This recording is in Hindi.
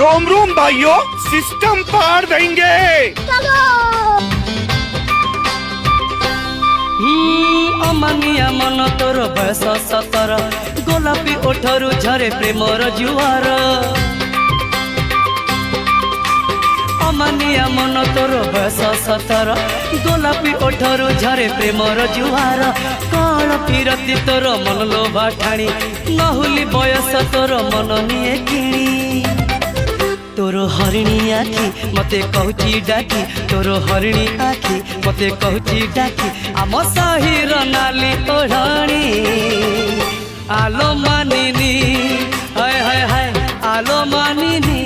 रोम रोम भाइयों, सिस्टम पार देंगे। अमानिया मन तोर बयस 17 गोलापी ओठरू झरे प्रेमर जुआर अमानिया मन तोर बयस 17 गोलापी ओठरू झरे प्रेमर जुआर कण फिरती तोर मन लोभा ठाणी नहुली बयस तोर मन निये किणी तोर हरिणी आखि मते कहूची डाकी तोर हरिणी आखि मते कहूची डाकी आम साहिर नाली ओढ़ाणी आलो मानिनी हाय हाय हाय आलो मानिनी।